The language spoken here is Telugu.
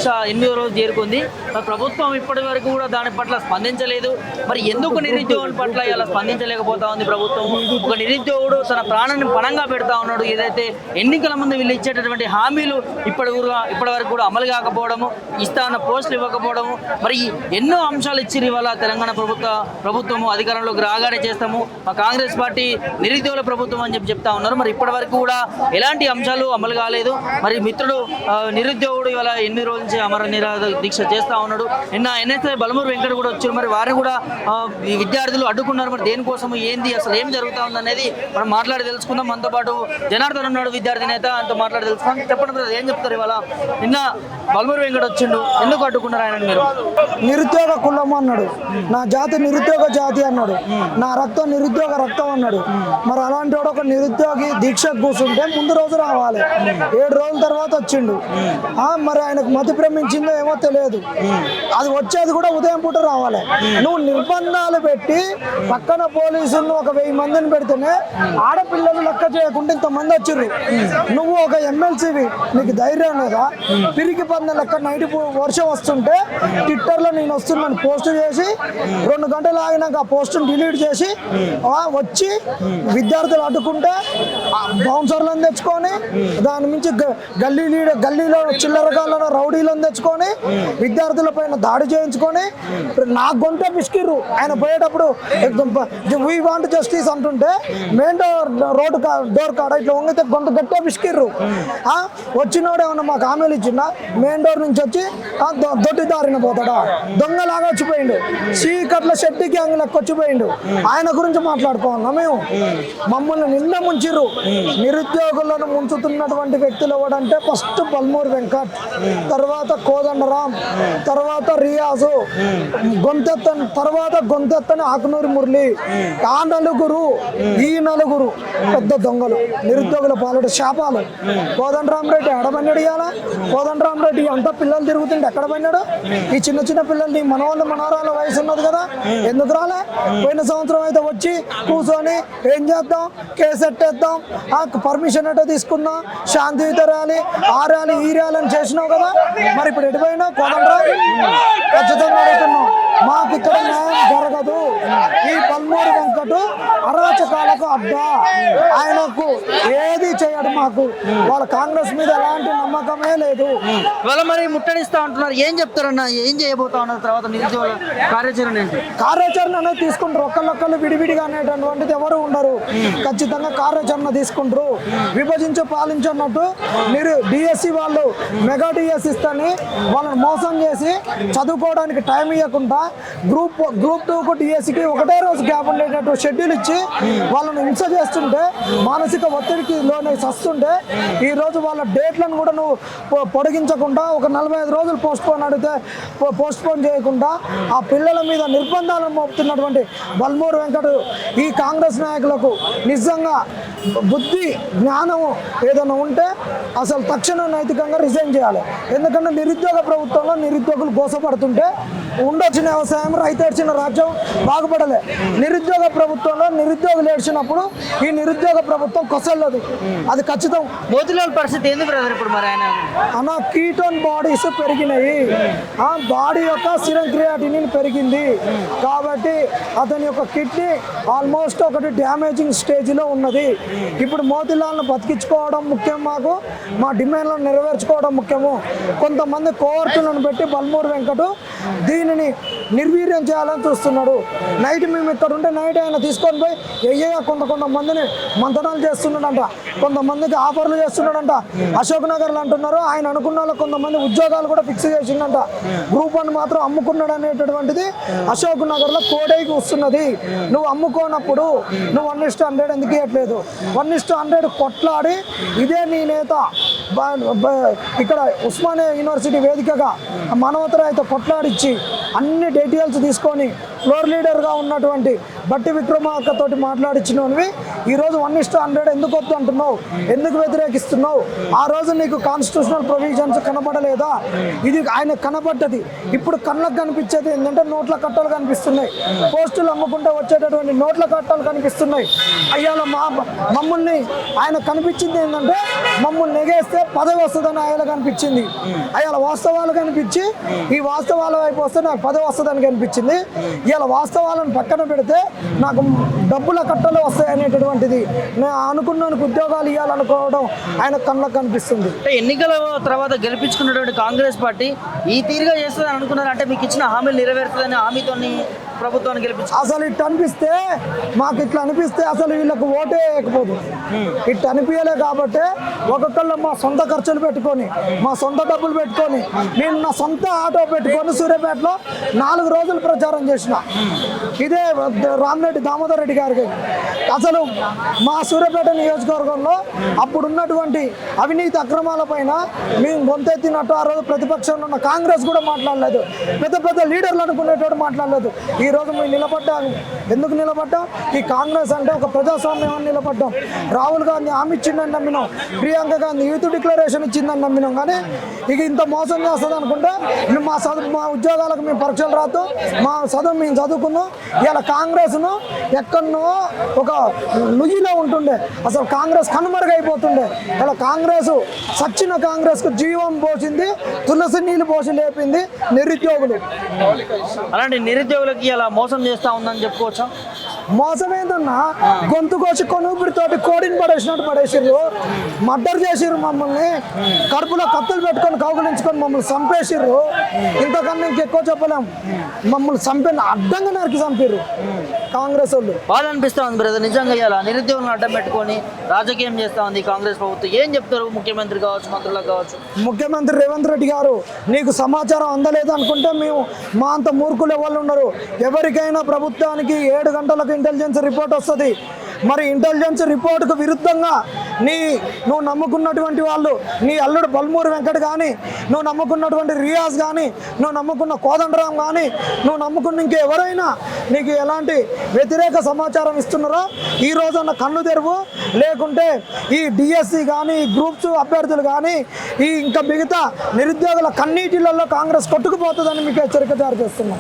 దీక్ష 8వ రోజు చేరుకుంది. మరి ప్రభుత్వం ఇప్పటి వరకు కూడా దాని పట్ల స్పందించలేదు. మరి ఎందుకు నిరుద్యోగుల పట్ల ఇలా స్పందించలేకపోతా ఉంది ప్రభుత్వం? ఒక నిరుద్యోగుడు తన ప్రాణాన్ని పణంగా పెడతా ఉన్నాడు. ఏదైతే ఎన్నికల ముందు వీళ్ళు ఇచ్చేటటువంటి హామీలు ఇప్పటి వరకు కూడా అమలు కాకపోవడము, ఇస్తా ఉన్న పోస్టులు ఇవ్వకపోవడము, మరి ఎన్నో అంశాలు ఇచ్చి ఇవాళ తెలంగాణ ప్రభుత్వము అధికారంలోకి రాగానే చేస్తాము, మా కాంగ్రెస్ పార్టీ నిరుద్యోగుల ప్రభుత్వం అని చెప్తా ఉన్నారు. మరి ఇప్పటి వరకు కూడా ఎలాంటి అంశాలు అమలు కాలేదు. మరి మిత్రుడు నిరుద్యోగుడు ఇవాళ 8 రోజుల నుంచి అమర నిరాహార దీక్ష చేస్తూ ఉన్నాడు. నిన్న ఎన్ఎస్ఐ బలమూరు వెంకట కూడా వచ్చారు. మరి వారిని కూడా విద్యార్థులు అడ్డుకున్నారు. మరి దేనికోసము, ఏంది, అసలు ఏం జరుగుతూ ఉంది అనేది మనం మాట్లాడి తెలుసుకుందాం. మనతో పాటు జనార్దన్ ఉన్నాడు, విద్యార్థి నేత, అంతా మాట్లాడి తెలుసుకుందాం. చెప్పండి, ఏం చెప్తారు ఇవాళ? నిన్న బలమూరు వెంకట వచ్చిండు, ఎందుకు అడ్డుకున్నారు ఆయన? మీరు నిరుద్యోగ కులం అన్నాడు, నా జాతి నిరుద్యోగ జాతి అన్నాడు, నా రక్తం నిరుద్యోగ రక్తం అన్నాడు. మరి అలాంటి వాడు ఒక నిరుద్యోగి దీక్షకు కూర్చుంటే ముందు రోజు రావాలి, 7 రోజుల తర్వాత వచ్చిండు. మరి ఆయనకు మతి ప్రేమించిందో ఏమో తెలియదు. అది వచ్చేది కూడా ఉదయం పూట రావాలి. నువ్వు నిర్బంధాలు పెట్టి పక్కన పోలీసులను ఒక 1000 మందిని పెడితేనే ఆడపిల్లలు లెక్క చేయకుండా ఇంతమంది వచ్చిర్రు. నువ్వు ఒక ఎమ్మెల్సీవి, నీకు ధైర్యం లేదా? పిరికి పంద లెక్క నైట్ వర్షం వస్తుంటే ట్విట్టర్లో నేను వస్తున్నాను పోస్ట్ చేసి 2 గంటలు ఆగినాక ఆ పోస్టును డిలీట్ చేసి వచ్చి విద్యార్థులు అడ్డుకుంటే బౌన్సర్లను తెచ్చుకొని దాని నుంచి గల్లీలో చిల్లరగాళ్ళను రౌడీలను తెచ్చుకొని విద్యార్థుల పైన దాడి చేయించుకొని నా గొంతే పిసికిర్రు. ఆయన పోయేటప్పుడు వీ వాంట్ జస్టిస్ అంటుంటే మెయిన్ రోడ్డు డోర్ కాడ ఇట్లా వంగితే గొంత గట్టే పిసికిర్రు. వచ్చినోడు ఏమన్నా మాకు హామీలు ఇచ్చిందా? మెయిన్ డోర్ నుంచి వచ్చి దొడ్డి దారిన పోతాడా? దొంగలాగా వచ్చిపోయిండు, చీకట్ల శెట్టి గ్యాంగ్ లెక్క వచ్చిపోయిండు. ఆయన గురించి మాట్లాడుకోవాలన్నా మేము? మమ్మల్ని నిన్న ముంచిర్రు. నిరుద్యోగులను ముంచుతున్నటువంటి వ్యక్తులు ఎవడంటే ఫస్ట్ బల్మూరు వెంకట్, తర్వాత కోదండరాం, తర్వాత రియాజు, గొంతెత్తని ఆకునూరి మురళి. ఆ నలుగురు పెద్ద దొంగలు, నిరుద్యోగుల పాలట శాపాలు. కోదండరాం రెడ్డి ఎడబన్నాడు. ఇవాళ కోదండరాం రెడ్డి అంతా పిల్లలు తిరుగుతుంటే ఎక్కడ పడినాడు? ఈ చిన్న పిల్లలు నీ మనవాళ్ళు మనవరాల వయసు ఉన్నది కదా, ఎందుకు రాలే? పోయిన సంవత్సరం అయితే వచ్చి కూర్చొని ఏం చేద్దాం, కేసు ఎట్టేద్దాం, పర్మిషన్ ఎట్టో తీసుకున్నా, శాంతియుత ర్యాలీ, ఆ ర్యాలీ ఈ ర్యాలీ అని చేసినావు కదా. మరి ఇప్పుడు ఎటుపోయినా కోదండరాం? ఖచ్చితంగా అడుగుతున్నాం, మాకు ఇక్కడ న్యాయం జరగదు. ఈ బల్మూరు వెంకట అరాచకాలకు అడ్డా, ఆయనకు ఏది చేయడు. మాకు వాళ్ళ కాంగ్రెస్ మీద ఎలాంటి నమ్మకమే లేదు. ఇవాళ మరి ముట్టడిస్తా ఉంటున్నారు, ఏం చెప్తారన్నా? ఏం చేయబోతా ఉన్నారు తర్వాత? నిరుద్యోగ కార్యాచరణ అనేది తీసుకుంటారు. ఒక్కళ్ళొక్కళ్ళు విడివిడిగా అనేటటువంటిది ఎవరు ఉండరు. ఖచ్చితంగా కార్యాచరణ తీసుకుంటారు. విభజించి పాలించన్నట్టు మీరు డిఎస్సి వాళ్ళు మెగా డిఎస్సి ఇస్తని వాళ్ళని మోసం చేసి చదువుకోవడానికి టైం ఇవ్వకుండా గ్రూప్ 2కు డిఎస్సికి ఒకటే రోజు గ్యాప్ ఉండేటట్టు షెడ్యూల్ ఇచ్చి వాళ్ళని హింస చేస్తుంటే, మానసిక ఒత్తిడికి లోనే వస్తుంటే, ఈరోజు వాళ్ళ డేట్లను కూడా నువ్వు పొడిగించకుండా ఒక 45 రోజులు పోస్ట్ పోన్ చేయకుండా ఆ పిల్లల మీద నిర్బంధాలను మోపుతున్నటువంటి బల్మూరు వెంకట ఈ కాంగ్రెస్ నాయకులకు నిజంగా బుద్ధి జ్ఞానము ఏదైనా ఉంటే అసలు తక్షణ నైతికంగా రిజైన్ చేయాలి. ఎందుకంటే నిరుద్యోగ ప్రభుత్వంలో నిరుద్యోగులు గోసపడుతుంటే ఉండొచ్చిన వ్యవసాయం, రైతు ఏడ్చిన రాజ్యం బాగుపడలే. నిరుద్యోగ ప్రభుత్వంలో నిరుద్యోగులు ఏడ్చినప్పుడు ఈ నిరుద్యోగ ప్రభుత్వం కొసల్లదు, అది ఖచ్చితం. మోతిలాల్ పరిస్థితి ఏంది బ్రదర్ ఇప్పుడు? మరి ఆయన కీటోన్ బాడీస్ పెరిగినాయి, బాడీ యొక్క సిరం క్రియాటినిన్ పెరిగింది కాబట్టి అతని యొక్క కిడ్నీ ఆల్మోస్ట్ ఒకటి డ్యామేజింగ్ స్టేజ్లో ఉన్నది. ఇప్పుడు మోతిలాల్ను బతికించుకోవడం ముఖ్యం, మాకు మా డిమాండ్లను నెరవేర్చుకోవడం ముఖ్యము. కొంతమంది కోవర్టులను పెట్టి బల్మూరు వెంకట దీనిని నిర్వీర్యం చేయాలని చూస్తున్నాడు. నైట్ మేము ఇక్కడ ఉంటే నైట్ ఆయన తీసుకొని పోయి కొంతమందిని మంతనాలు చేస్తున్నాడంట, కొంతమందికి ఆఫర్లు చేస్తున్నాడంట. అశోక్ నగర్లు అంటున్నారు, ఆయన అనుకున్న వాళ్ళకి కొంతమంది ఉద్యోగాలు కూడా ఫిక్స్ చేసిందంట. గ్రూప్ 1 మాత్రం అమ్ముకున్నాడు అనేటటువంటిది అశోక్ నగర్లో కోడైకి వస్తున్నది. నువ్వు అమ్ముకోనప్పుడు నువ్వు 1:100 ఎందుకు ఇవ్వట్లేదు? 1:100 కొట్లాడి ఇదే నీ నేత ఇక్కడ ఉస్మానియా యూనివర్సిటీ వేదికగా మానవతరాయితో కొట్లాడిచ్చి అన్ని డీటెయిల్స్ తీసుకొని ఫ్లోర్ లీడర్గా ఉన్నటువంటి బట్టి విక్రమార్క తోటి మాట్లాడించినవి ఈరోజు 1:100 ఎందుకు వద్దు అంటున్నావు, ఎందుకు వ్యతిరేకిస్తున్నావు? ఆ రోజు నీకు కాన్స్టిట్యూషనల్ ప్రొవిజన్స్ కనబడలేదా? ఇది ఆయన కనబడ్డది. ఇప్పుడు కళ్ళకు కనిపించేది ఏంటంటే నోట్ల కట్టలు కనిపిస్తున్నాయి, పోస్టులు అమ్ముకుంటే వచ్చేటటువంటి నోట్ల కట్టలు కనిపిస్తున్నాయి. అయ్యాల మమ్మల్ని ఆయన కనిపించింది ఏంటంటే మమ్మల్ని నెగేస్తే పదవి వస్తుందని ఆయన కనిపించింది. అయ్యాల వాస్తవాలు కనిపించి ఈ వాస్తవాల వైపు వస్తే నాకు పదవి వస్తుందని కనిపించింది. ఇవాళ వాస్తవాలను పక్కన పెడితే నాకు డబ్బుల కట్టలు వస్తాయి అనేటటువంటిది నేను అనుకున్నానికి ఉద్యోగాలు ఇవ్వాలనుకోవడం ఆయన కళ్ళకు కనిపిస్తుంది. అంటే ఎన్నికల తర్వాత గెలిపించుకున్నటువంటి కాంగ్రెస్ పార్టీ ఈ తీరుగా చేస్తుందని అనుకున్నారు. అంటే మీకు ఇచ్చిన హామీలు నెరవేరుతుందని హామీతో ప్రభుత్వాన్ని గెలిపించారు. అసలు ఇట్లా అనిపిస్తే మాకు ఇట్లా అనిపిస్తే అసలు వీళ్ళకు ఓటే వేయకపోదు. ఇట్లా అనిపించలే కాబట్టి ఒక్కొక్కళ్ళు మా సొంత ఖర్చులు పెట్టుకొని మా సొంత డబ్బులు పెట్టుకొని నేను నా సొంత ఆటో పెట్టుకొని సూర్యాపేటలో 4 రోజులు ప్రచారం చేసిన. ఇదే రామిరెడ్డి దామోదర్ రెడ్డి గారికి అసలు మా సూర్యాపేట నియోజకవర్గంలో అప్పుడున్నటువంటి అవినీతి అక్రమాల పైన మేము గొంతెత్తినట్టు ఆ రోజు ప్రతిపక్షంలో ఉన్న కాంగ్రెస్ కూడా మాట్లాడలేదు. పెద్ద పెద్ద లీడర్లు అనుకునేటోడు మాట్లాడలేదు. ఈ రోజు మేము నిలబడ్డాం. ఎందుకు నిలబడ్డాం? ఈ కాంగ్రెస్ అంటే ఒక ప్రజాస్వామ్యం అని నిలబడ్డాం. రాహుల్ గాంధీ హామీ ఇచ్చిందని నమ్మినాం, ప్రియాంక గాంధీ యూత్ డిక్లరేషన్ ఇచ్చిందని నమ్మినాం. కానీ ఇక ఇంత మోసం చేస్తుంది అనుకుంటే మా ఉద్యోగాలకు మేము పరీక్షలు రాదు, మా చదువు మేము చదువుకున్నాం. ఇలా కాంగ్రెస్ను ఎక్కడనో ఒక నుయ్యిలో ఉంటుండే, అసలు కాంగ్రెస్ కనుమరుగైపోతుండే. ఇలా కాంగ్రెస్ సచ్చిన కాంగ్రెస్కు జీవం పోసింది, తులసి నీళ్ళు పోసి లేపింది నిరుద్యోగులు. అలాంటి నిరుద్యోగులకి అలా మోసం చేస్తా ఉందని చెప్పుకోవచ్చా? మోసం ఏందన్నా, గొంతు కోసి కొనుగురితోటి కోడిని పడేసినట్టు పడేసిర్రు, మర్డర్ చేసిర్రు మమ్మల్ని, కడుపులో కత్తులు పెట్టుకొని కౌగులించుకొని మమ్మల్ని చంపేసిర్రు. ఇంతకన్నా ఇంకెక్కువ చెప్పలేం. మమ్మల్ని చంపిన అడ్డంగా నరికి చంపిర్రు కాంగ్రెస్ వాళ్ళు. బాధ అనిపిస్తా ఉంది బ్రదర్ నిజంగా. ఇలా నిరుద్యోగులను అడ్డం పెట్టుకొని రాజకీయం చేస్తా ఉంది కాంగ్రెస్ ప్రభుత్వం. ఏం చెప్తారు ముఖ్యమంత్రి కావచ్చు, మంత్రులకు కావచ్చు? ముఖ్యమంత్రి రేవంత్ రెడ్డి గారు, నీకు సమాచారం అందలేదు అనుకుంటే మేము మా అంత మూర్ఖులు ఎవరు ఉన్నారు? ఎవరికైనా ప్రభుత్వానికి 7 గంటలకు ఇంటెలిజెన్స్ రిపోర్ట్ వస్తుంది. మరి ఇంటెలిజెన్స్ రిపోర్టుకు విరుద్ధంగా నువ్వు నమ్ముకున్నటువంటి వాళ్ళు, నీ అల్లుడు బల్మూరి వెంకట్ కానీ, నువ్వు నమ్ముకున్నటువంటి రియాజ్ కానీ, నువ్వు నమ్ముకున్న కోదండరాం కానీ, నువ్వు నమ్ముకున్న ఇంకెవరైనా నీకు ఎలాంటి వ్యతిరేక సమాచారం ఇస్తున్నారో ఈ రోజున్న కన్ను తెరువు. లేకుంటే ఈ డిఎస్సి కానీ, ఈ గ్రూప్స్ అభ్యర్థులు కానీ, ఈ ఇంకా మిగతా నిరుద్యోగుల కన్నీటిలలో కాంగ్రెస్ కొట్టుకుపోతుందని మీకు హెచ్చరిక జారీ చేస్తున్నాం.